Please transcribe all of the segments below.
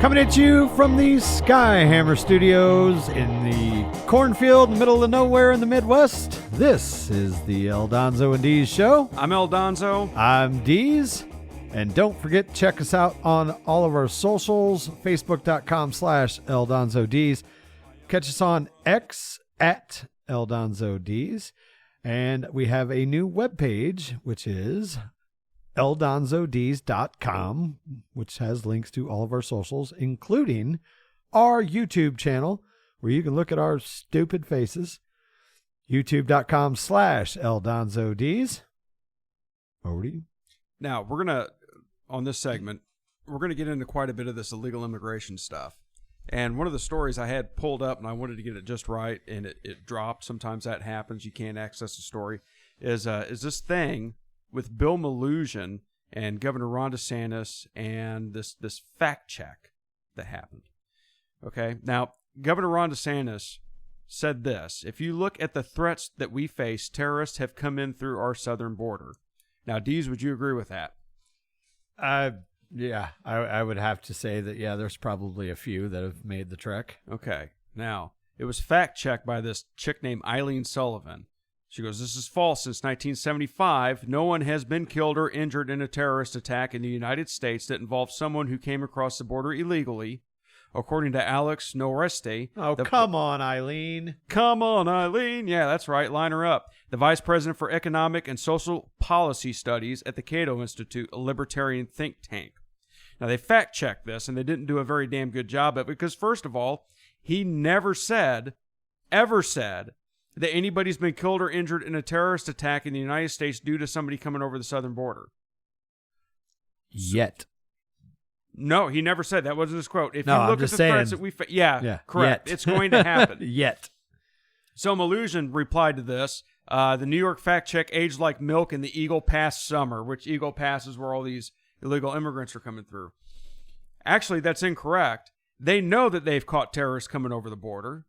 Coming at you from the Skyhammer Studios in the cornfield in the middle of nowhere in the Midwest. This is the El Donzo and Deez Show. I'm El Donzo. I'm Deez. And don't forget, check us out on all of our socials, facebook.com/EldonzoDeez. Catch us on X at EldonzoDeez. And we have a new webpage, which is eldonzodeez.com, which has links to all of our socials, including our YouTube channel, where you can look at our stupid faces. youtube.com/eldonzodeez. Over to you. Now, we're going to, on this segment, we're going to get into quite a bit of this illegal immigration stuff. And one of the stories I had pulled up, and I wanted to get it just right, and it dropped. Sometimes that happens. You can't access the story. Is this thing with Bill Melugin and Governor Ron DeSantis and this fact check that happened. Okay? Now, Governor Ron DeSantis said this: if you look at the threats that we face, terrorists have come in through our southern border. Now, Deez, would you agree with that? Yeah, I would have to say that, yeah, there's probably a few that have made the trek. Okay. Now, it was fact-checked by this chick named Eileen Sullivan. She goes, this is false. Since 1975, no one has been killed or injured in a terrorist attack in the United States that involved someone who came across the border illegally. According to Alex Noreste. Oh, come on, Eileen. Come on, Eileen. Yeah, that's right. Line her up. The Vice President for Economic and Social Policy Studies at the Cato Institute, a libertarian think tank. Now, they fact-checked this, and they didn't do a very damn good job of it because, first of all, he never ever said, that anybody's been killed or injured in a terrorist attack in the United States due to somebody coming over the southern border. Yet. No, he never said that. Wasn't his quote. If no, you look I'm just at the saying, threats that we yeah, correct. Yet. It's going to happen. Yet. So Melugin replied to this. The New York fact check aged like milk in the Eagle Pass summer, which Eagle Pass is where all these illegal immigrants are coming through. Actually, that's incorrect. They know that they've caught terrorists coming over the border.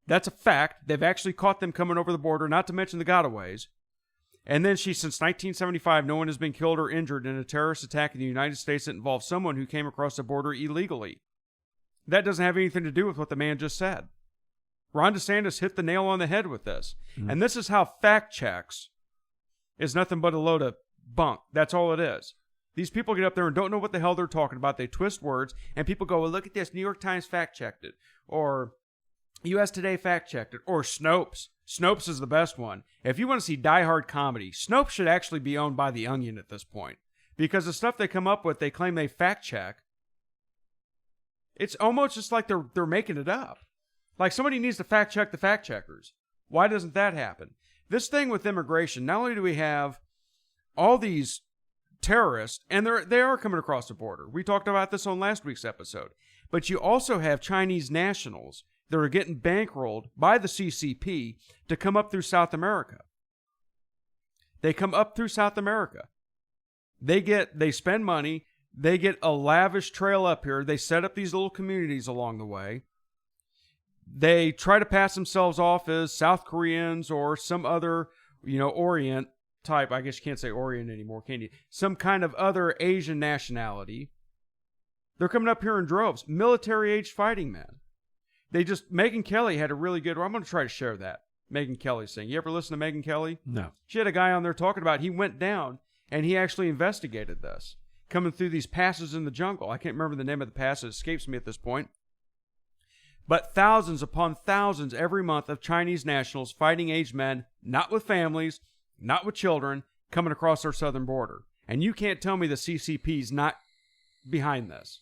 That's a fact. They've actually caught them coming over the border, not to mention the gotaways. And then since 1975, no one has been killed or injured in a terrorist attack in the United States that involved someone who came across the border illegally. That doesn't have anything to do with what the man just said. Ron DeSantis hit the nail on the head with this. Mm-hmm. And this is how fact checks is nothing but a load of bunk. That's all it is. These people get up there and don't know what the hell they're talking about. They twist words, and people go, well, look at this. New York Times fact checked it. Or U.S. Today fact-checked it. Or Snopes. Snopes is the best one. If you want to see die-hard comedy, Snopes should actually be owned by The Onion at this point. Because the stuff they come up with, they claim they fact-check. It's almost just like they're making it up. Like somebody needs to fact-check the fact-checkers. Why doesn't that happen? This thing with immigration, not only do we have all these terrorists, and they are coming across the border. We talked about this on last week's episode. But you also have Chinese nationals that are getting bankrolled by the CCP to come up through South America. They come up through South America. They spend money. They get a lavish trail up here. They set up these little communities along the way. They try to pass themselves off as South Koreans or some other, Orient type. I guess you can't say Orient anymore, can you? Some kind of other Asian nationality. They're coming up here in droves. Military-aged fighting men. Megyn Kelly had a really good, I'm going to try to share that. Megyn Kelly's thing. You ever listen to Megyn Kelly? No. She had a guy on there talking about, he went down and he actually investigated this. Coming through these passes in the jungle. I can't remember the name of the pass. It escapes me at this point. But thousands upon thousands every month of Chinese nationals, fighting aged men, not with families, not with children, coming across our southern border. And you can't tell me the CCP's not behind this.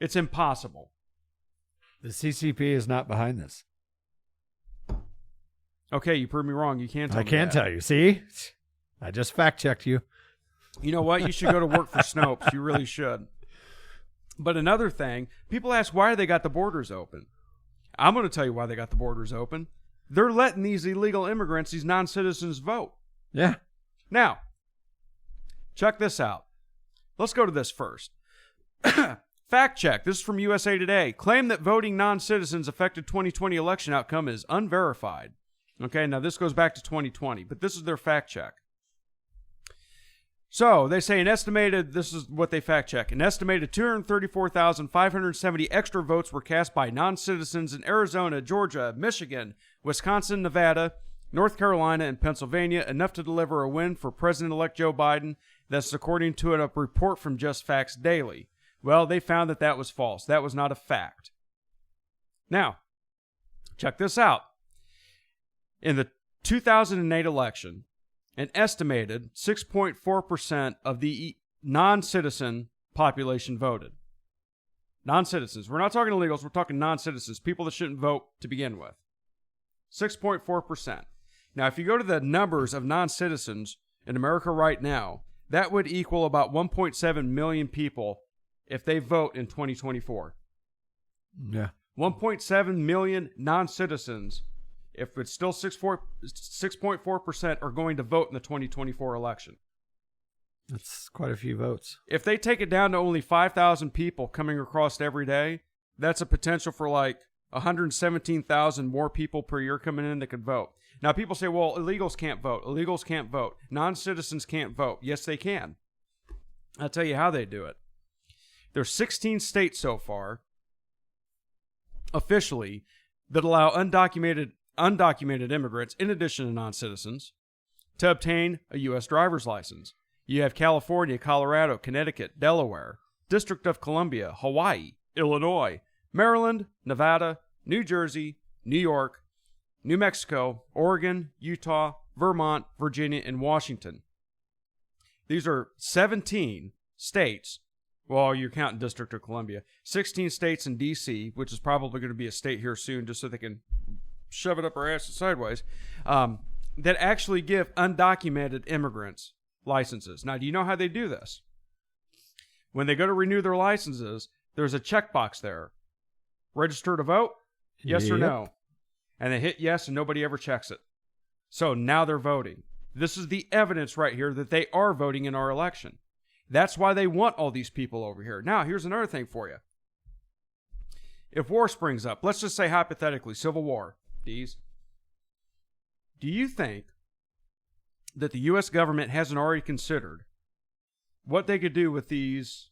It's impossible. The CCP is not behind this. Okay, you proved me wrong. You can't tell me I can't tell you. See? I just fact-checked you. You know what? You should go to work for Snopes. You really should. But another thing, people ask why they got the borders open. I'm going to tell you why they got the borders open. They're letting these illegal immigrants, these non-citizens, vote. Yeah. Now, check this out. Let's go to this first. Fact check. This is from USA Today. Claim that voting non-citizens affected 2020 election outcome is unverified. Okay, now this goes back to 2020, but this is their fact check. So they say this is what they fact check, an estimated 234,570 extra votes were cast by non-citizens in Arizona, Georgia, Michigan, Wisconsin, Nevada, North Carolina, and Pennsylvania, enough to deliver a win for President-elect Joe Biden. That's according to a report from Just Facts Daily. Well, they found that was false. That was not a fact. Now, check this out. In the 2008 election, an estimated 6.4% of the non-citizen population voted. Non-citizens. We're not talking illegals. We're talking non-citizens. People that shouldn't vote to begin with. 6.4%. Now, if you go to the numbers of non-citizens in America right now, that would equal about 1.7 million people if they vote in 2024. Yeah. 1.7 million non-citizens, if it's still 6.4%, are going to vote in the 2024 election. That's quite a few votes. If they take it down to only 5,000 people coming across every day, that's a potential for like 117,000 more people per year coming in that could vote. Now, people say, well, illegals can't vote. Illegals can't vote. Non-citizens can't vote. Yes, they can. I'll tell you how they do it. There's 16 states so far, officially, that allow undocumented immigrants, in addition to non-citizens, to obtain a U.S. driver's license. You have California, Colorado, Connecticut, Delaware, District of Columbia, Hawaii, Illinois, Maryland, Nevada, New Jersey, New York, New Mexico, Oregon, Utah, Vermont, Virginia, and Washington. These are 17 states. Well, you're counting District of Columbia. 16 states in D.C., which is probably going to be a state here soon just so they can shove it up our asses sideways, that actually give undocumented immigrants licenses. Now, do you know how they do this? When they go to renew their licenses, there's a checkbox there. Register to vote? Yes or no? And they hit yes and nobody ever checks it. So now they're voting. This is the evidence right here that they are voting in our election. That's why they want all these people over here. Now, here's another thing for you. If war springs up, let's just say hypothetically, civil war, D's, do you think that the U.S. government hasn't already considered what they could do with these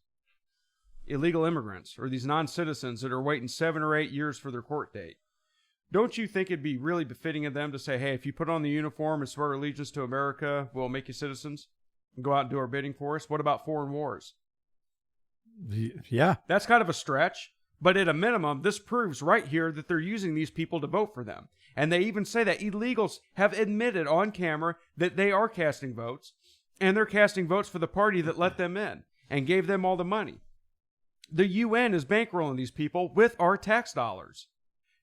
illegal immigrants or these non-citizens that are waiting 7 or 8 years for their court date? Don't you think it'd be really befitting of them to say, hey, if you put on the uniform and swear allegiance to America, we'll make you citizens and go out and do our bidding for us? What about foreign wars? Yeah. That's kind of a stretch, but at a minimum, this proves right here that they're using these people to vote for them. And they even say that illegals have admitted on camera that they are casting votes, and they're casting votes for the party that let them in and gave them all the money. The UN is bankrolling these people with our tax dollars.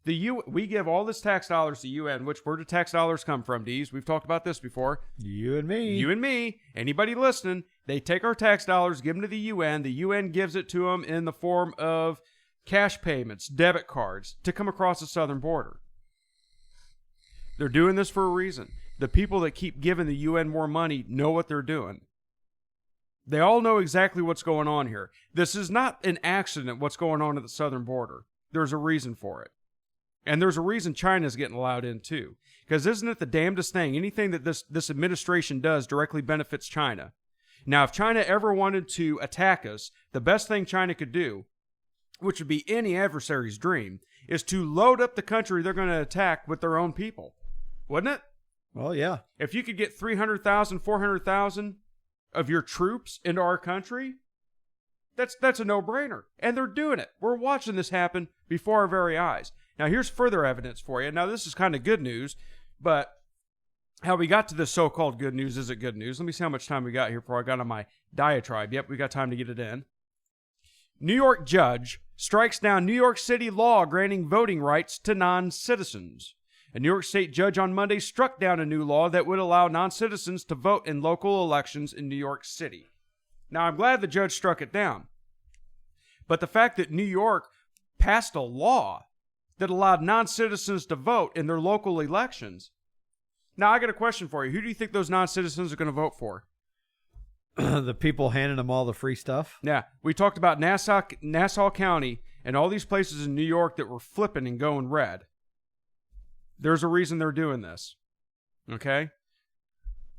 We give all this tax dollars to UN, where do tax dollars come from, D's? We've talked about this before. You and me. You and me. Anybody listening, they take our tax dollars, give them to the UN. The UN gives it to them in the form of cash payments, debit cards, to come across the southern border. They're doing this for a reason. The people that keep giving the UN more money know what they're doing. They all know exactly what's going on here. This is not an accident, what's going on at the southern border. There's a reason for it. And there's a reason China's getting allowed in, too. Because isn't it the damnedest thing? Anything that this administration does directly benefits China. Now, if China ever wanted to attack us, the best thing China could do, which would be any adversary's dream, is to load up the country they're going to attack with their own people. Wouldn't it? Well, yeah. If you could get 300,000, 400,000 of your troops into our country, that's a no-brainer. And they're doing it. We're watching this happen before our very eyes. Now, here's further evidence for you. Now, this is kind of good news, but how we got to this so-called good news isn't good news. Let me see how much time we got here before I got on my diatribe. Yep, we got time to get it in. New York judge strikes down New York City law granting voting rights to non-citizens. A New York State judge on Monday struck down a new law that would allow non-citizens to vote in local elections in New York City. Now, I'm glad the judge struck it down. But the fact that New York passed a law that allowed non-citizens to vote in their local elections. Now, I got a question for you. Who do you think those non-citizens are going to vote for? The people handing them all the free stuff? Yeah. We talked about Nassau County and all these places in New York that were flipping and going red. There's a reason they're doing this. Okay?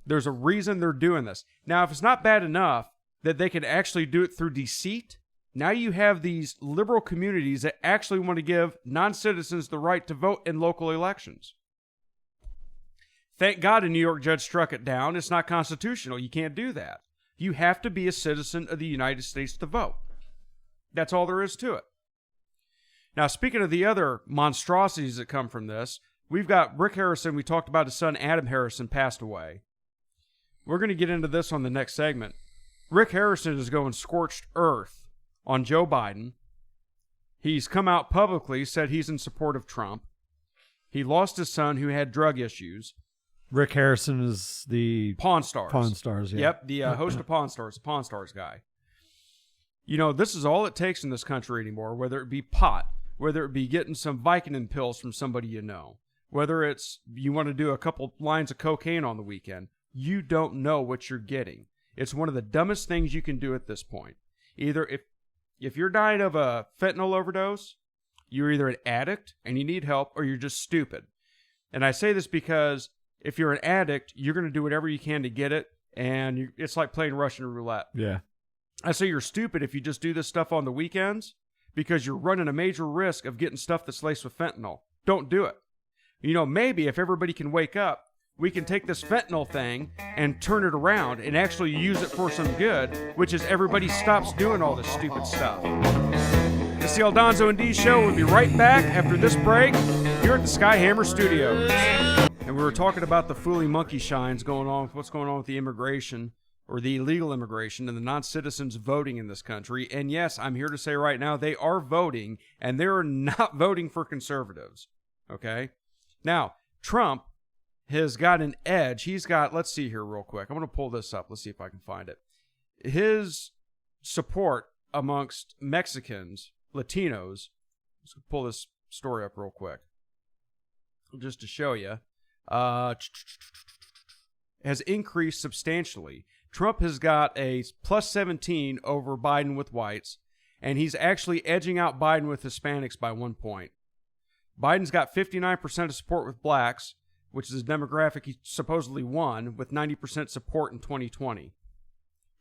There's a reason they're doing this. Now, if it's not bad enough that they can actually do it through deceit, now you have these liberal communities that actually want to give non-citizens the right to vote in local elections. Thank God a New York judge struck it down. It's not constitutional. You can't do that. You have to be a citizen of the United States to vote. That's all there is to it. Now, speaking of the other monstrosities that come from this, we've got Rick Harrison. We talked about his son, Adam Harrison, passed away. We're going to get into this on the next segment. Rick Harrison is going scorched earth on Joe Biden. He's come out publicly, said he's in support of Trump. He lost his son who had drug issues. Rick Harrison is the Pawn Stars. Pawn Stars, yeah. Yep, the host of Pawn Stars, the Pawn Stars guy. You know, this is all it takes in this country anymore, whether it be pot, whether it be getting some Vicodin pills from somebody you know, whether it's you want to do a couple lines of cocaine on the weekend. You don't know what you're getting. It's one of the dumbest things you can do at this point. Either if you're dying of a fentanyl overdose, you're either an addict and you need help, or you're just stupid. And I say this because if you're an addict, you're going to do whatever you can to get it, and it's like playing Russian roulette. Yeah. I say you're stupid if you just do this stuff on the weekends, because you're running a major risk of getting stuff that's laced with fentanyl. Don't do it. You know, maybe if everybody can wake up, we can take this fentanyl thing and turn it around and actually use it for some good, which is everybody stops doing all this stupid stuff. It's the Aldonzo and D Show. We'll be right back after this break here at the Skyhammer Studios. And we were talking about the fooly monkey shines going on with what's going on with the immigration, or the illegal immigration, and the non-citizens voting in this country. And yes, I'm here to say right now, they are voting, and they're not voting for conservatives. Okay? Now, Trump has got an edge. He's got, let's see here real quick. I'm going to pull this up. Let's see if I can find it. His support amongst Mexicans, Latinos, let's pull this story up real quick just to show you, has increased substantially. Trump has got a plus 17 over Biden with whites, and he's actually edging out Biden with Hispanics by 1 point. Biden's got 59% of support with blacks, which is a demographic he supposedly won, with 90% support in 2020.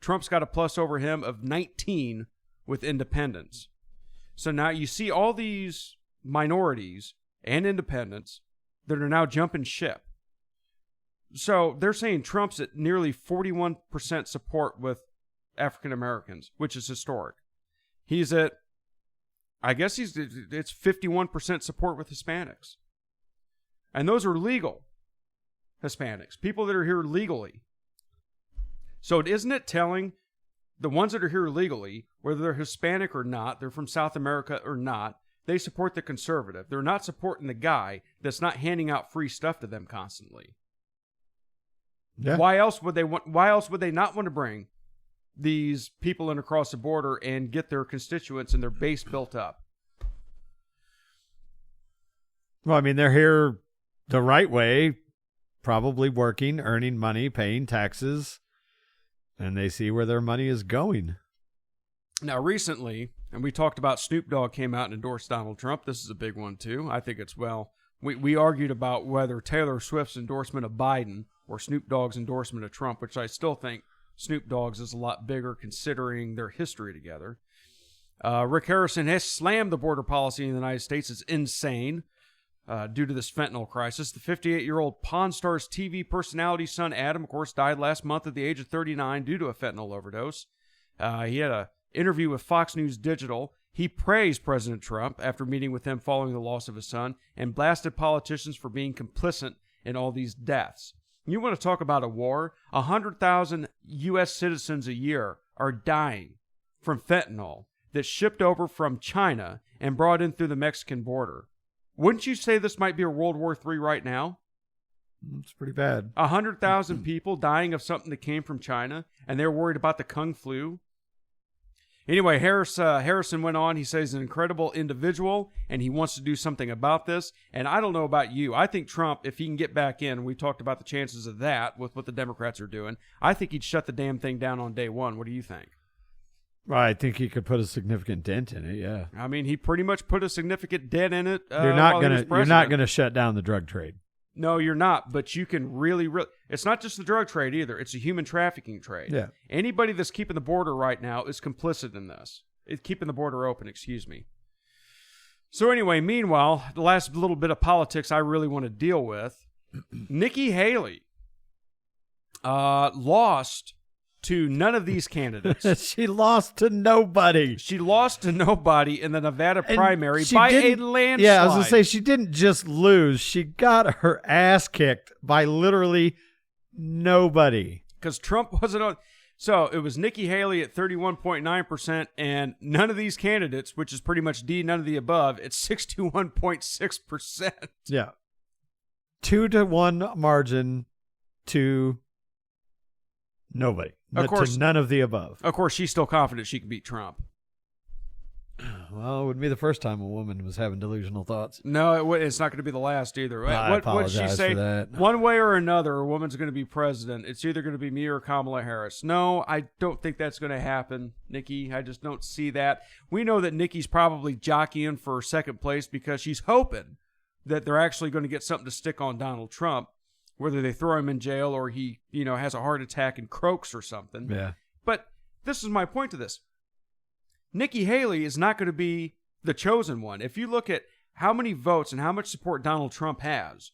Trump's got a plus over him of 19 with independents. So now you see all these minorities and independents that are now jumping ship. So they're saying Trump's at nearly 41% support with African Americans, which is historic. He's at, I guess it's 51% support with Hispanics. And those are legal Hispanics, people that are here legally. So isn't it telling the ones that are here legally, whether they're Hispanic or not, they're from South America or not, they support the conservative. They're not supporting the guy that's not handing out free stuff to them constantly. Yeah. Why else would they not want to bring these people in across the border and get their constituents and their base built up? Well, I mean, they're here the right way, probably working, earning money, paying taxes, and they see where their money is going. Now, recently, and we talked about Snoop Dogg came out and endorsed Donald Trump. This is a big one, too. I think it's, we argued about whether Taylor Swift's endorsement of Biden or Snoop Dogg's endorsement of Trump, which I still think Snoop Dogg's is a lot bigger considering their history together. Rick Harrison has slammed the border policy in the United States as insane due to this fentanyl crisis. The 58-year-old Pawn Stars TV personality son, Adam, of course, died last month at the age of 39 due to a fentanyl overdose. He had an interview with Fox News Digital. He praised President Trump after meeting with him following the loss of his son and blasted politicians for being complicit in all these deaths. You want to talk about a war? 100,000 U.S. citizens a year are dying from fentanyl that's shipped over from China and brought in through the Mexican border. Wouldn't you say this might be a World War III right now? It's pretty bad. 100,000 people dying of something that came from China, and they're worried about the Kung flu. Anyway, Harrison went on. He says he's an incredible individual, and he wants to do something about this. And I don't know about you. I think Trump, if he can get back in, we talked about the chances of that with what the Democrats are doing, I think he'd shut the damn thing down on day one. What do you think? Well, I think he could put a significant dent in it, yeah. I mean, he pretty much put a significant dent in it. You're not gonna shut down the drug trade. No, you're not. But you can really. It's not just the drug trade either. It's a human trafficking trade. Yeah. Anybody that's keeping the border right now is complicit in this. It's keeping the border open, excuse me. So anyway, meanwhile, the last little bit of politics I really want to deal with, Nikki Haley lost to none of these candidates. She lost to nobody. She lost to nobody in the Nevada And primary she by a didn't- landslide. Yeah, I was going to say, she didn't just lose. She got her ass kicked by literally nobody. Because Trump wasn't on. So it was Nikki Haley at 31.9%, and none of these candidates, which is pretty much D, none of the above, at 61.6%. Yeah. 2-1 margin to nobody. Of course. To none of the above. Of course, she's still confident she can beat Trump. Well, it wouldn't be the first time a woman was having delusional thoughts. No, it's not going to be the last either. I What did she apologize say? for that. One way or another, a woman's going to be president. It's either going to be me or Kamala Harris. No, I don't think that's going to happen, Nikki. I just don't see that. We know that Nikki's probably jockeying for second place because she's hoping that they're actually going to get something to stick on Donald Trump, whether they throw him in jail or he, has a heart attack and croaks or something. Yeah. But this is my point to this. Nikki Haley is not going to be the chosen one. If you look at how many votes and how much support Donald Trump has,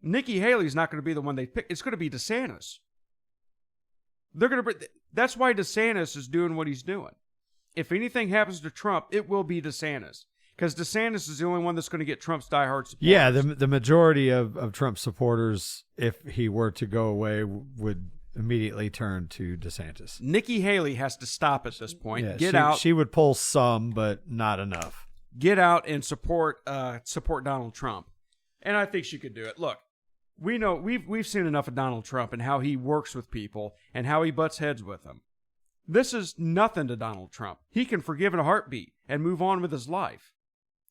Nikki Haley is not going to be the one they pick. It's going to be DeSantis. That's why DeSantis is doing what he's doing. If anything happens to Trump, it will be DeSantis. Because DeSantis is the only one that's going to get Trump's diehard support. Yeah, the majority of Trump supporters, if he were to go away, would immediately turn to DeSantis. Nikki Haley has to stop at this point. Yeah, Get out. She would pull some, but not enough. Get out and support Donald Trump. And I think she could do it. Look, we know we've seen enough of Donald Trump and how he works with people and how he butts heads with them. This is nothing to Donald Trump. He can forgive in a heartbeat and move on with his life.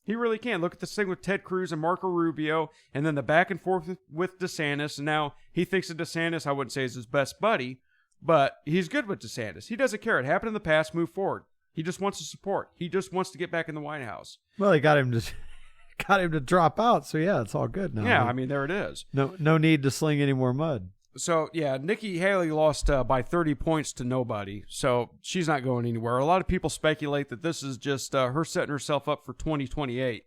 He really can. Look at this thing with Ted Cruz and Marco Rubio, and then the back and forth with DeSantis. And now he thinks that DeSantis, I wouldn't say is his best buddy, but he's good with DeSantis. He doesn't care. It happened in the past. Move forward. He just wants to support. He just wants to get back in the White House. Well, he got him to drop out. So yeah, it's all good now. Yeah, I mean, there it is. No need to sling any more mud. So, yeah, Nikki Haley lost by 30 points to nobody, so she's not going anywhere. A lot of people speculate that this is just her setting herself up for 2028.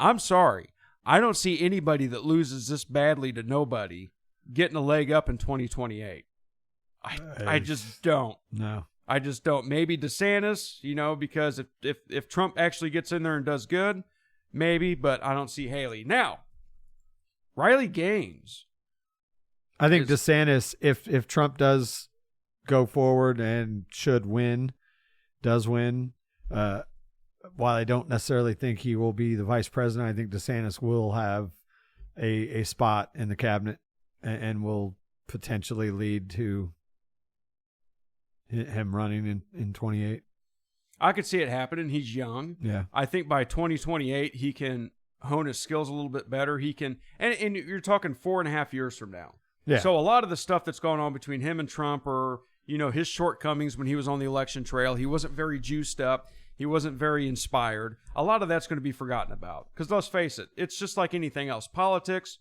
I'm sorry. I don't see anybody that loses this badly to nobody getting a leg up in 2028. I just don't. No. I just don't. Maybe DeSantis, because if Trump actually gets in there and does good, maybe, but I don't see Haley. Now, Riley Gaines. I think DeSantis, if Trump does go forward and does win, while I don't necessarily think he will be the vice president, I think DeSantis will have a spot in the cabinet and will potentially lead to him running in 28. I could see it happening. He's young. Yeah. I think by 2028, he can hone his skills a little bit better. He can, and you're talking 4.5 years from now. Yeah. So a lot of the stuff that's going on between him and Trump or, his shortcomings when he was on the election trail, he wasn't very juiced up. He wasn't very inspired. A lot of that's going to be forgotten about. Because let's face it, it's just like anything else. Politics,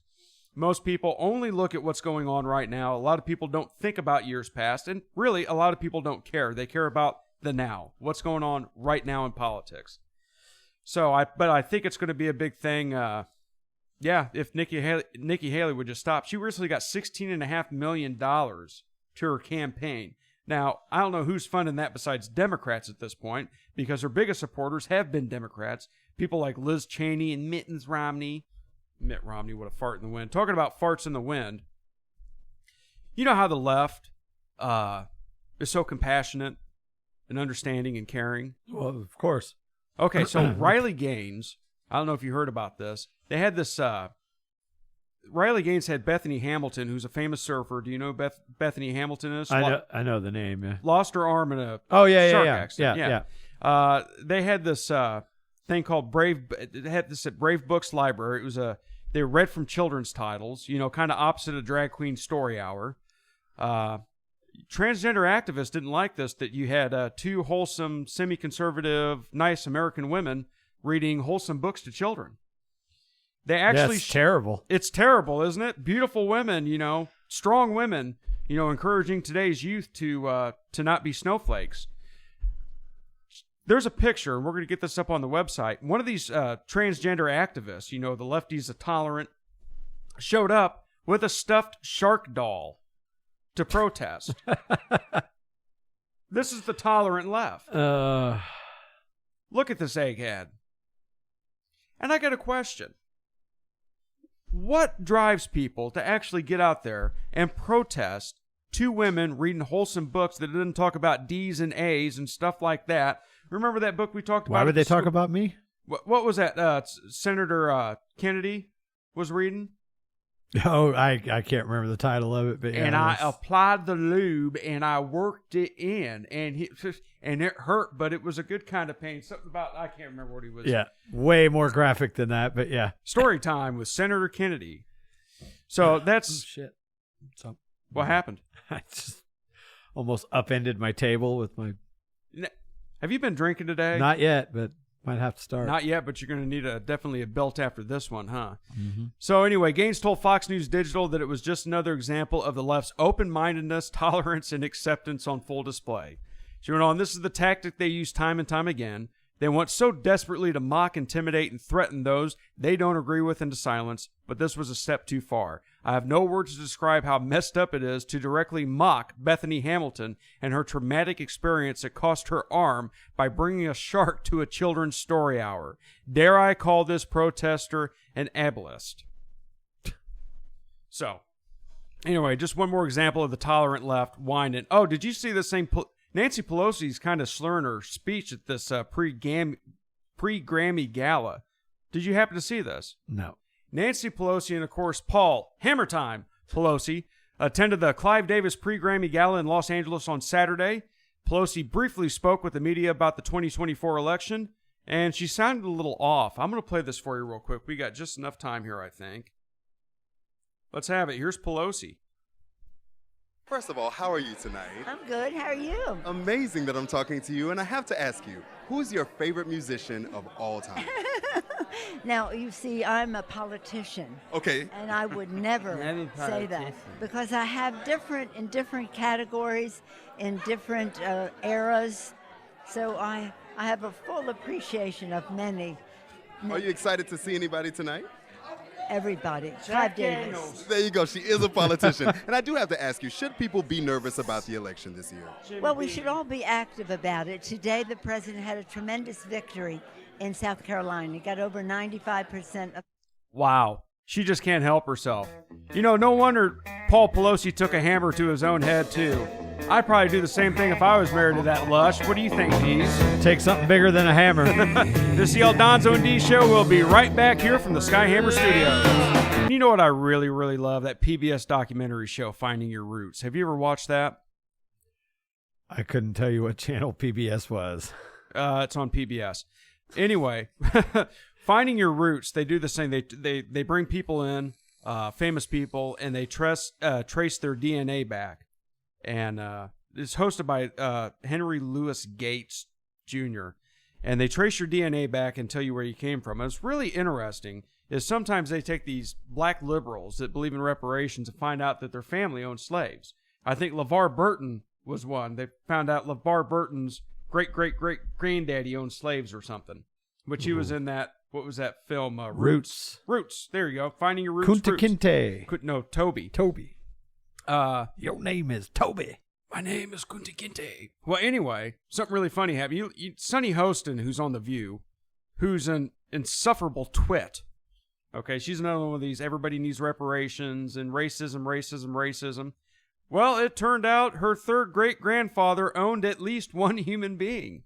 most people only look at what's going on right now. A lot of people don't think about years past. And really, a lot of people don't care. They care about the now. What's going on right now in politics. But I think it's going to be a big thing. If Nikki Haley would just stop. She recently got $16.5 million to her campaign. Now, I don't know who's funding that besides Democrats at this point, because her biggest supporters have been Democrats. People like Liz Cheney and Mitt Romney. Mitt Romney, what a fart in the wind. Talking about farts in the wind. You know how the left is so compassionate and understanding and caring? Well, of course. Okay, so Riley Gaines, I don't know if you heard about this. They had this, Riley Gaines had Bethany Hamilton, who's a famous surfer. Do you know who Bethany Hamilton is? I know the name, yeah. Lost her arm in a shark accident. Yeah. They had this thing called it had this at Brave Books Library. It was they read from children's titles, kind of opposite of Drag Queen Story Hour. Transgender activists didn't like this, that you had two wholesome, semi-conservative, nice American women reading wholesome books to children. They actually That's terrible. It's terrible, isn't it? Beautiful women, strong women, encouraging today's youth to not be snowflakes. There's a picture, and we're going to get this up on the website. One of these transgender activists, the lefties are tolerant, showed up with a stuffed shark doll to protest. This is the tolerant left. Look at this egghead. And I got a question. What drives people to actually get out there and protest two women reading wholesome books that didn't talk about D's and A's and stuff like that? Remember that book we talked about? Why would they talk about me? What was that Senator Kennedy was reading? Oh, I can't remember the title of it. But yeah, and I applied the lube and I worked it in, and it hurt, but it was a good kind of pain. Something about, I can't remember what he was. Yeah, way more graphic than that, but yeah. Story time with Senator Kennedy. So that's... shit. What happened? I just almost upended my table with my... Have you been drinking today? Not yet, but might have to start. Not yet, but you're going to need definitely a belt after this one, huh? Mm-hmm. So anyway, Gaines told Fox News Digital that it was just another example of the left's open-mindedness, tolerance, and acceptance on full display. She went on, this is the tactic they use time and time again. They want so desperately to mock, intimidate, and threaten those they don't agree with into silence, but this was a step too far. I have no words to describe how messed up it is to directly mock Bethany Hamilton and her traumatic experience that cost her arm by bringing a shark to a children's story hour. Dare I call this protester an ableist? So, anyway, just one more example of the tolerant left whining. Oh, did you see the same... Nancy Pelosi's kind of slurring her speech at this pre-Grammy gala. Did you happen to see this? No. Nancy Pelosi and, of course, Paul Hammer Time Pelosi attended the Clive Davis pre-Grammy gala in Los Angeles on Saturday. Pelosi briefly spoke with the media about the 2024 election, and she sounded a little off. I'm going to play this for you real quick. We got just enough time here, I think. Let's have it. Here's Pelosi. First of all, how are you tonight? I'm good. How are you? Amazing that I'm talking to you, and I have to ask you, who's your favorite musician of all time? Now, you see, I'm a politician. Okay. And I would never say that because I have in different categories, in different eras. So I have a full appreciation of many. Are you excited to see anybody tonight? Everybody. Clive Davis. There you go. She is a politician. And I do have to ask you, should people be nervous about the election this year? Well, we should all be active about it. Today, the president had a tremendous victory in South Carolina. He got over 95% of... Wow. She just can't help herself. No wonder Paul Pelosi took a hammer to his own head, too. I'd probably do the same thing if I was married to that lush. What do you think, Dees? Take something bigger than a hammer. This is the Aldonzo and Dees show. We'll be right back here from the Skyhammer Studios. You know what I really, really love? That PBS documentary show, Finding Your Roots. Have you ever watched that? I couldn't tell you what channel PBS was. It's on PBS. Anyway, Finding Your Roots, they do the same. They bring people in, famous people, and they trace their DNA back. And it's hosted by Henry Louis Gates Jr. And they trace your DNA back and tell you where you came from. And it's really interesting is sometimes they take these black liberals that believe in reparations and find out that their family owned slaves. I think LeVar Burton was one. They found out LeVar Burton's great-great-great-granddaddy owned slaves or something. Which he was in that, what was that film? Roots. Roots. There you go. Finding Your Roots. Kunta Kinte. No, Toby. Toby. Your name is Toby. My name is Kunta Kinte. Well, anyway, something really funny happened. Sunny Hostin, who's on The View, who's an insufferable twit. Okay, she's another one of these everybody needs reparations and racism. Well, it turned out her third great-grandfather owned at least one human being.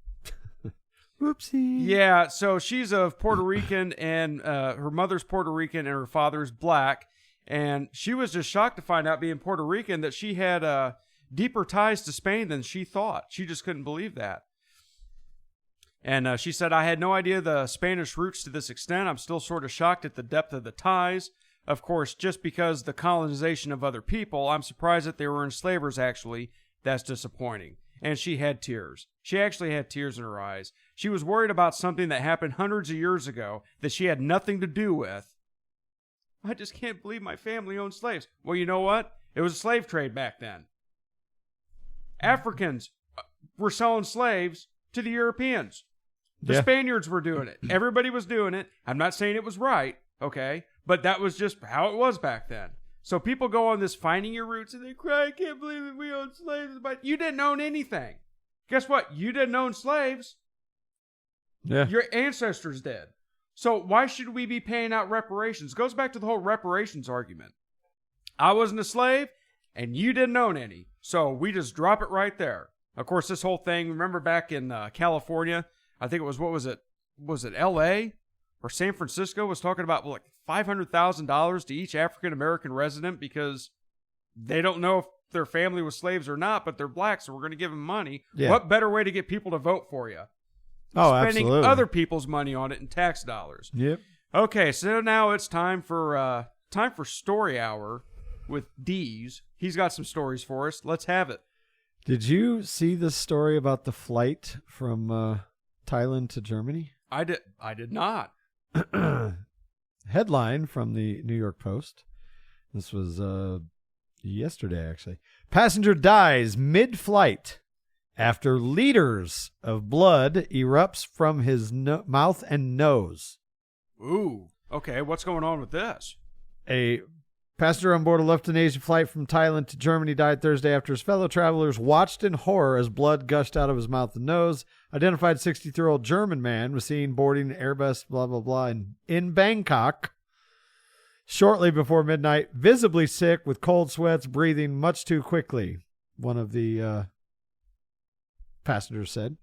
Whoopsie. Yeah, so she's of Puerto Rican, and her mother's Puerto Rican, and her father's black. And she was just shocked to find out, being Puerto Rican, that she had deeper ties to Spain than she thought. She just couldn't believe that. And she said, I had no idea the Spanish roots to this extent. I'm still sort of shocked at the depth of the ties. Of course, just because the colonization of other people, I'm surprised that they were enslavers, actually. That's disappointing. And she had tears. She actually had tears in her eyes. She was worried about something that happened hundreds of years ago that she had nothing to do with. I just can't believe my family owned slaves. Well, you know what? It was a slave trade back then. Africans were selling slaves to the Europeans. The Spaniards were doing it. Everybody was doing it. I'm not saying it was right, okay? But that was just how it was back then. So people go on this finding your roots and they cry, I can't believe it, we own slaves. But you didn't own anything. Guess what? You didn't own slaves. Yeah. Your ancestors did. So why should we be paying out reparations? It goes back to the whole reparations argument. I wasn't a slave and you didn't own any. So we just drop it right there. Of course, this whole thing, remember back in California, I think it was, what was it? Was it L.A. or San Francisco was talking about like $500,000 to each African-American resident because they don't know if their family was slaves or not, but they're black, so we're going to give them money. Yeah. What better way to get people to vote for you? Oh, spending absolutely. Other people's money on it in tax dollars. Yep. Okay, so now it's time for Story Hour with Dees. He's got some stories for us. Let's have it. Did you see this story about the flight from Thailand to Germany? I did not. Headline from the New York Post. This was yesterday, actually. Passenger dies mid-flight after liters of blood erupts from his mouth and nose. Ooh. Okay, what's going on with this? A passenger on board a Lufthansa flight from Thailand to Germany died Thursday after his fellow travelers watched in horror as blood gushed out of his mouth and nose. Identified 63-year-old German man was seen boarding Airbus, blah, blah, blah, in Bangkok shortly before midnight, visibly sick with cold sweats, breathing much too quickly, one of the passengers said.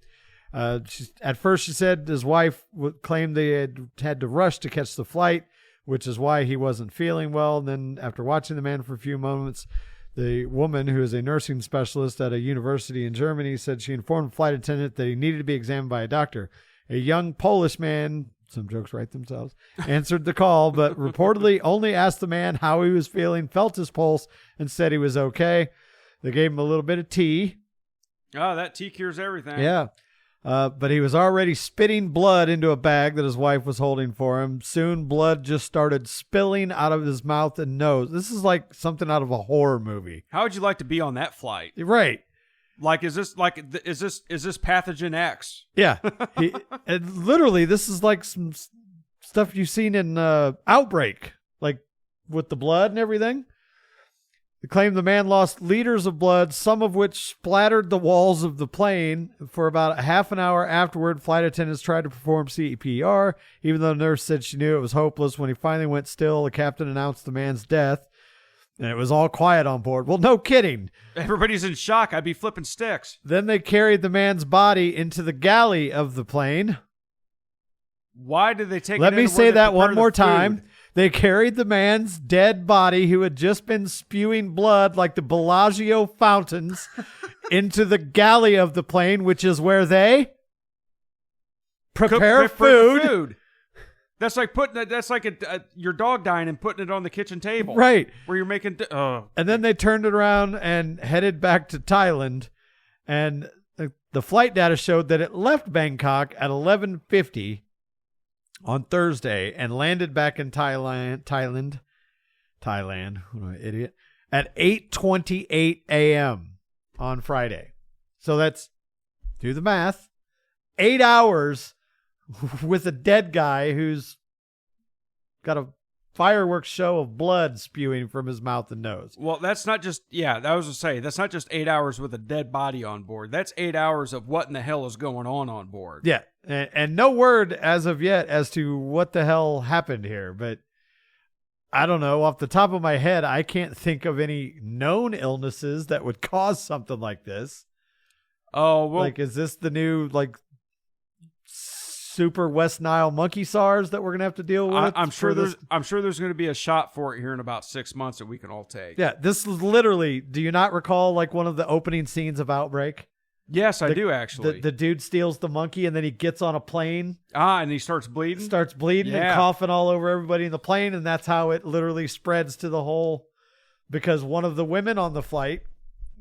At first, she said his wife claimed they had to rush to catch the flight, which is why he wasn't feeling well. And then after watching the man for a few moments, the woman, who is a nursing specialist at a university in Germany, said she informed the flight attendant that he needed to be examined by a doctor. A young Polish man, some jokes write themselves, answered the call, but reportedly only asked the man how he was feeling, felt his pulse, and said he was okay. They gave him a little bit of tea. Oh, that tea cures everything. Yeah. But he was already spitting blood into a bag that his wife was holding for him. Soon, blood just started spilling out of his mouth and nose. This is like something out of a horror movie. How would you like to be on that flight? Right. Like, is this pathogen X? Yeah. And literally, this is like some stuff you've seen in Outbreak, like with the blood and everything. They claim the man lost liters of blood, some of which splattered the walls of the plane. For about a half an hour afterward, flight attendants tried to perform CPR. Even though the nurse said she knew it was hopeless, when he finally went still, the captain announced the man's death, and it was all quiet on board. Well, no kidding. Everybody's in shock. I'd be flipping sticks. Then they carried the man's body into the galley of the plane. Why did they take Let it me into say where they that one prepare more the time. food? They carried the man's dead body, who had just been spewing blood like the Bellagio fountains, into the galley of the plane, which is where they prepare food. That's like your dog dying and putting it on the kitchen table. Right. Where you're making... And then they turned it around and headed back to Thailand. And the flight data showed that it left Bangkok at 11:50 on Thursday and landed back in Thailand, what am I, idiot, at 8:28 a.m. on Friday. So that's, do the math, 8 hours with a dead guy who's got a fireworks show of blood spewing from his mouth and nose. Well, that's not just, I was going to say, that's not just 8 hours with a dead body on board. That's 8 hours of what in the hell is going on board. Yeah. And no word as of yet as to what the hell happened here. But I don't know. Off the top of my head, I can't think of any known illnesses that would cause something like this. Oh, well. Like, is this the new, like, super West Nile monkey SARS that we're going to have to deal with? I'm sure there's going to be a shot for it here in about 6 months that we can all take. Yeah. This is literally, do you not recall, like, one of the opening scenes of Outbreak? Yes, I do, actually. The dude steals the monkey, and then he gets on a plane. And he starts bleeding? And coughing all over everybody in the plane, and that's how it literally spreads to the whole... Because one of the women on the flight,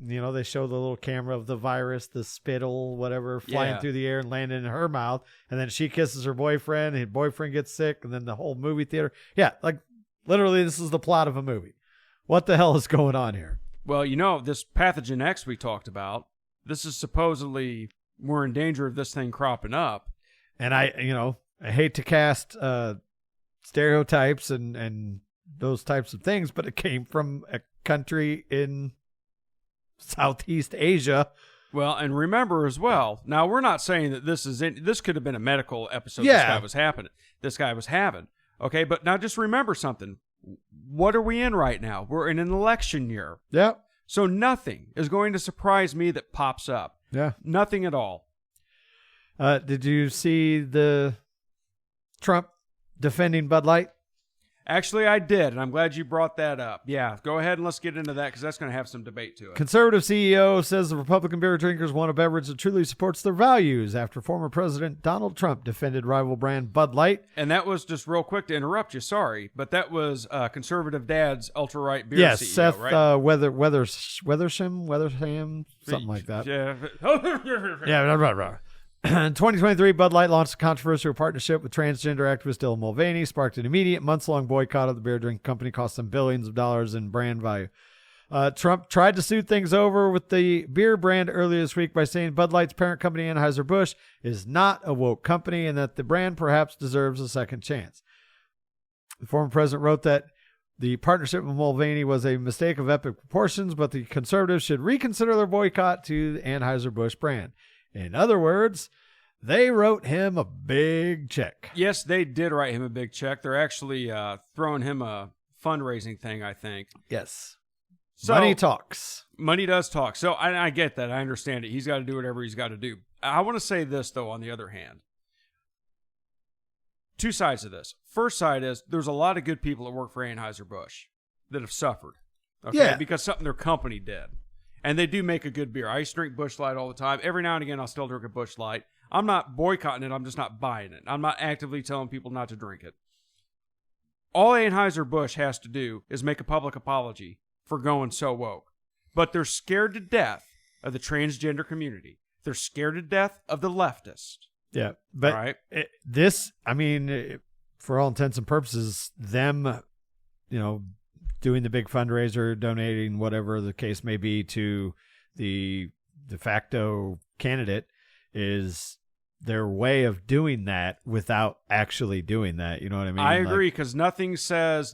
they show the little camera of the virus, the spittle, whatever, flying through the air and landing in her mouth, and then she kisses her boyfriend, and her boyfriend gets sick, and then the whole movie theater... Yeah, like, Literally, this is the plot of a movie. What the hell is going on here? Well, this pathogen X we talked about, this is supposedly we're in danger of this thing cropping up. And I hate to cast stereotypes and those types of things, but it came from a country in Southeast Asia. Well, and remember as well, now we're not saying that this could have been a medical episode this guy was having. Okay, but now just remember something. What are we in right now? We're in an election year. Yeah. So nothing is going to surprise me that pops up. Yeah. Nothing at all. Did you see the Trump defending Bud Light? Actually, I did, and I'm glad you brought that up. Yeah, go ahead and let's get into that because that's going to have some debate to it. Conservative CEO says the Republican beer drinkers want a beverage that truly supports their values after former President Donald Trump defended rival brand Bud Light. And that was, just real quick to interrupt you, sorry, but that was Conservative Dad's ultra-right beer CEO, Seth right? Weathersam, something like that. Yeah. Yeah, right. In 2023, Bud Light launched a controversial partnership with transgender activist Dylan Mulvaney, sparked an immediate months-long boycott of the beer drink company, cost them billions of dollars in brand value. Trump tried to smooth things over with the beer brand earlier this week by saying Bud Light's parent company, Anheuser-Busch, is not a woke company and that the brand perhaps deserves a second chance. The former president wrote that the partnership with Mulvaney was a mistake of epic proportions, but the conservatives should reconsider their boycott to the Anheuser-Busch brand. In other words, they wrote him a big check. Yes, they did write him a big check. They're actually throwing him a fundraising thing, I think. Yes. So, money talks. Money does talk. So I get that. I understand it. He's got to do whatever he's got to do. I want to say this, though, on the other hand. Two sides of this. First side is there's a lot of good people that work for Anheuser-Busch that have suffered. Okay? Yeah. Because something their company did. And they do make a good beer. I used to drink Busch Light all the time. Every now and again, I'll still drink a Busch Light. I'm not boycotting it. I'm just not buying it. I'm not actively telling people not to drink it. All Anheuser-Busch has to do is make a public apology for going so woke. But they're scared to death of the transgender community. They're scared to death of the leftists. Yeah. But right? For all intents and purposes, them, doing the big fundraiser, donating whatever the case may be to the de facto candidate is their way of doing that without actually doing that. You know what I mean? I agree, because nothing says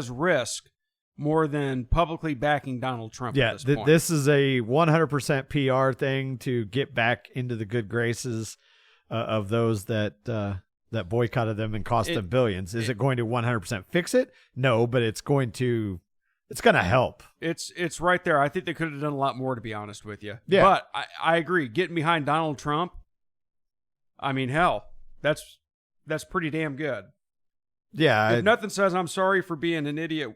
risk more than publicly backing Donald Trump at this point. This is a 100% PR thing to get back into the good graces of those that boycotted them and cost them billions. Is it going to 100% fix it? No, but it's going to help. It's right there. I think they could have done a lot more, to be honest with you. Yeah. But I agree. Getting behind Donald Trump, I mean, hell, that's pretty damn good. Yeah. If nothing says I'm sorry for being an idiot,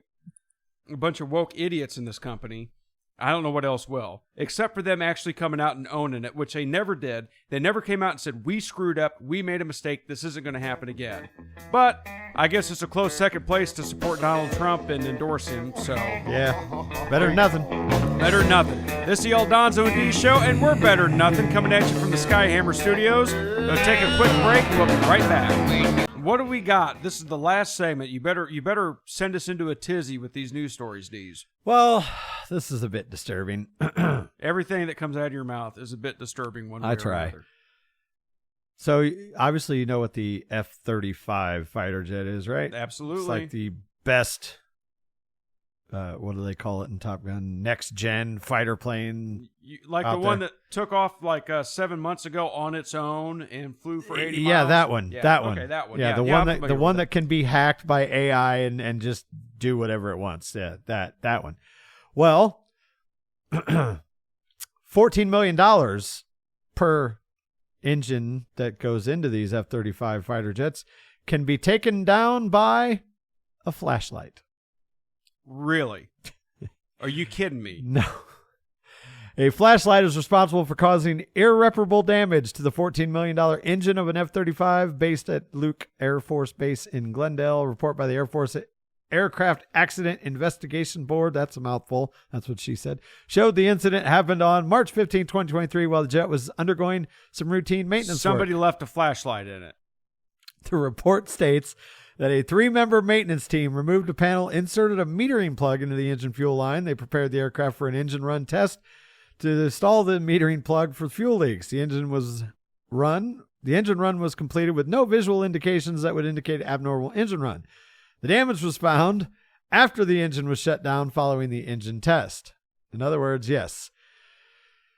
a bunch of woke idiots in this company, I don't know what else will, except for them actually coming out and owning it, which they never did. They never came out and said, we screwed up, we made a mistake, this isn't going to happen again. But I guess it's a close second place to support Donald Trump and endorse him, so. Yeah, better than nothing. Better than nothing. This is the Aldonzo and D Show, and we're better than nothing, coming at you from the Skyhammer Studios. We'll take a quick break, and we'll be right back. What do we got? This is the last segment. You better send us into a tizzy with these news stories, Deez. Well, this is a bit disturbing. Everything that comes out of your mouth is a bit disturbing one way or another. So, obviously, you know what the F-35 fighter jet is, right? Absolutely. It's like the best, what do they call it in Top Gun? Next-gen fighter plane. The one that took off 7 months ago on its own and flew for 80 miles? Yeah, that one. Yeah. That one. Okay, that one. Yeah, the one that can be hacked by AI and just do whatever it wants. Yeah, that one. Well, $14 million per engine that goes into these F-35 fighter jets can be taken down by a flashlight. Really? Are you kidding me? No. A flashlight is responsible for causing irreparable damage to the $14 million engine of an F-35 based at Luke Air Force Base in Glendale. A report by the Air Force Aircraft Accident Investigation Board, that's a mouthful, that's what she said, showed the incident happened on March 15, 2023, while the jet was undergoing some routine maintenance Somebody work. left a flashlight in it. The report states that a 3-member maintenance team removed a panel, inserted a metering plug into the engine fuel line. They prepared the aircraft for an engine run test to install the metering plug for fuel leaks. The engine run was completed with no visual indications that would indicate abnormal engine run. The damage was found after the engine was shut down following the engine test. In other words, yes,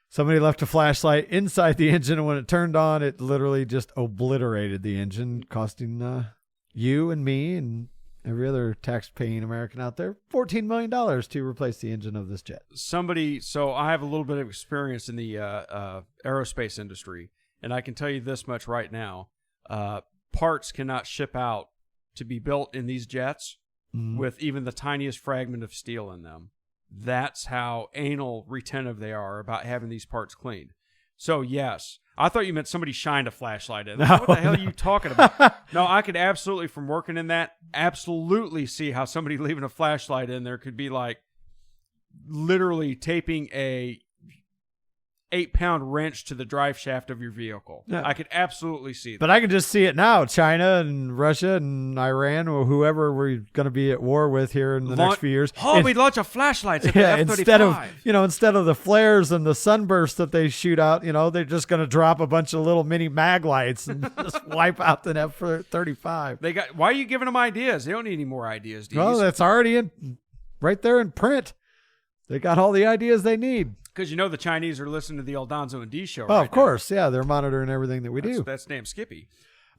somebody left a flashlight inside the engine, and when it turned on, it literally just obliterated the engine, costing you and me and every other tax-paying American out there $14 million to replace the engine of this jet. So I have a little bit of experience in the aerospace industry, and I can tell you this much right now. Parts cannot ship out to be built in these jets with even the tiniest fragment of steel in them. That's how anal retentive they are about having these parts cleaned. So, yes. I thought you meant somebody shined a flashlight in. What the hell are you talking about? No, I could absolutely, from working in that, absolutely see how somebody leaving a flashlight in there could be like literally taping a 8-pound wrench to the drive shaft of your vehicle. Yeah. I could absolutely see that. But I can just see it now. China and Russia and Iran or whoever we're going to be at war with here in the next few years. We launch a flashlights at the F-35. Instead of the flares and the sunbursts that they shoot out, they're just going to drop a bunch of little mini mag lights and just wipe out the F-35. Why are you giving them ideas? They don't need any more ideas, do you? Well, that's already right there in print. They got all the ideas they need. Because the Chinese are listening to the Aldonzo and D show. Oh, of course. Yeah, they're monitoring everything that we do. That's damn Skippy.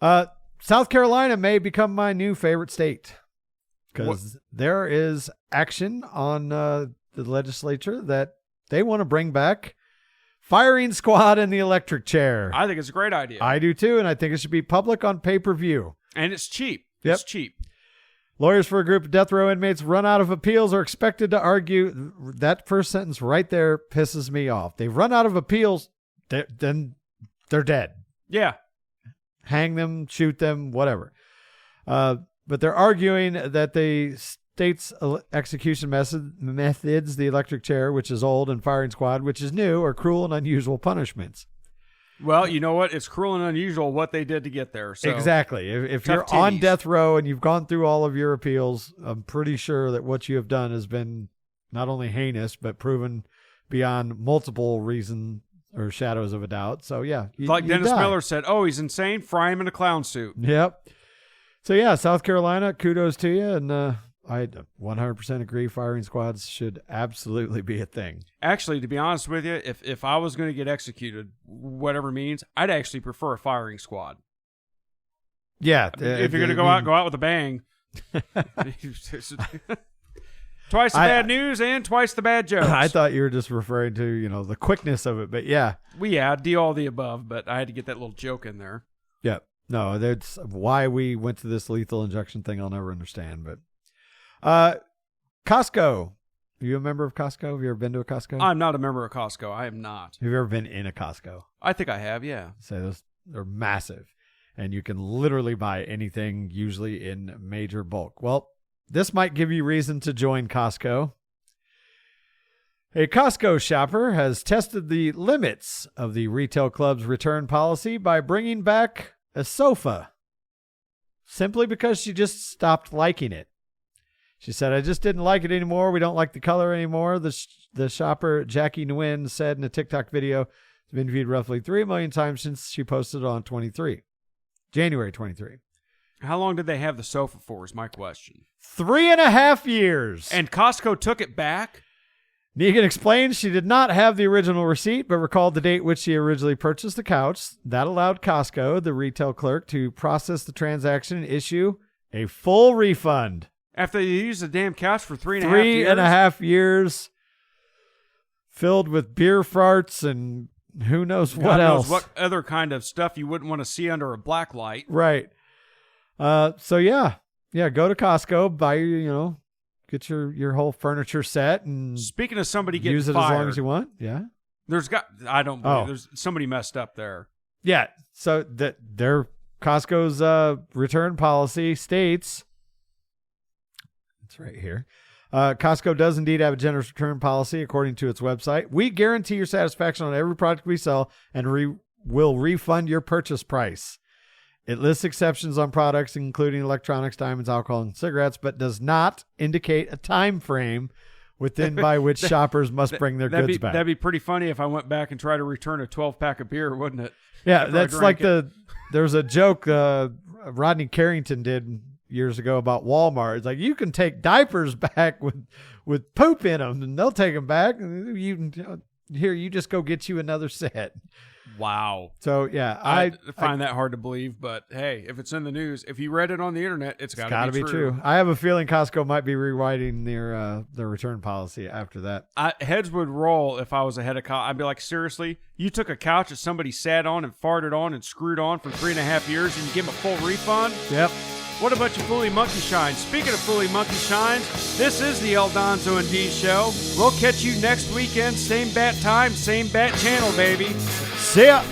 South Carolina may become my new favorite state because there is action on the legislature that they want to bring back firing squad and the electric chair. I think it's a great idea. I do too, and I think it should be public on pay-per-view. And it's cheap. Yep. It's cheap. Lawyers for a group of death row inmates run out of appeals are expected to argue. That first sentence right there pisses me off. They've run out of appeals, then they're dead. Yeah. Hang them, shoot them, whatever. But they're arguing that the state's execution methods, the electric chair, which is old, and firing squad, which is new, are cruel and unusual punishments. Well, you know what? It's cruel and unusual what they did to get there. So. Exactly. If you're on death row and you've gone through all of your appeals, I'm pretty sure that what you have done has been not only heinous, but proven beyond multiple reason or shadows of a doubt. So, yeah. Like Dennis Miller said, he's insane. Fry him in a clown suit. Yep. So, yeah, South Carolina, kudos to you. And I 100% agree firing squads should absolutely be a thing. Actually, to be honest with you, if I was going to get executed, whatever means, I'd actually prefer a firing squad. Yeah. If you're going to go out with a bang. Twice the bad news and twice the bad jokes. I thought you were just referring to, the quickness of it, but yeah. Well, yeah, do all the above, but I had to get that little joke in there. Yeah. No, that's why we went to this lethal injection thing I'll never understand, but Costco. Are you a member of Costco? Have you ever been to a Costco? I'm not a member of Costco. I am not. Have you ever been in a Costco? I think I have, yeah. So they're massive, and you can literally buy anything, usually in major bulk. Well, this might give you reason to join Costco. A Costco shopper has tested the limits of the retail club's return policy by bringing back a sofa, simply because she just stopped liking it. She said, I just didn't like it anymore. We don't like the color anymore. The shopper, Jackie Nguyen, said in a TikTok video, it's been viewed roughly 3 million times since she posted it on January 23. How long did they have the sofa for is my question. 3.5 years. And Costco took it back? Negan explains she did not have the original receipt, but recalled the date which she originally purchased the couch. That allowed Costco, the retail clerk, to process the transaction and issue a full refund. After you used the damn couch for 3.5 years? 3.5 years, filled with beer farts and who knows what else. What other kind of stuff you wouldn't want to see under a black light. Right. So, yeah, go to Costco, buy, get your whole furniture set. And speaking of somebody getting use it fired, as long as you want. Yeah. I don't believe there's somebody messed up there. Yeah. So their Costco's return policy states, it's right here. Costco does indeed have a generous return policy, according to its website. We guarantee your satisfaction on every product we sell and will refund your purchase price. It lists exceptions on products, including electronics, diamonds, alcohol, and cigarettes, but does not indicate a time frame within by which shoppers must bring their goods back. That'd be pretty funny if I went back and tried to return a 12-pack of beer, wouldn't it? Yeah, that's like there's a joke Rodney Carrington did years ago about Walmart. It's like, you can take diapers back with poop in them, and they'll take them back. And you just go get you another set. Wow. So, yeah. I find that hard to believe, but hey, if it's in the news, if you read it on the internet, it's got to be true. I have a feeling Costco might be rewriting their return policy after that. Heads would roll if I was a head of Costco. I'd be like, seriously? You took a couch that somebody sat on and farted on and screwed on for 3.5 years and you give them a full refund? Yep. What about your Fully Monkey Shines? Speaking of Fully Monkey Shines, this is the El Donzo and D Show. We'll catch you next weekend. Same bat time, same bat channel, baby. See ya.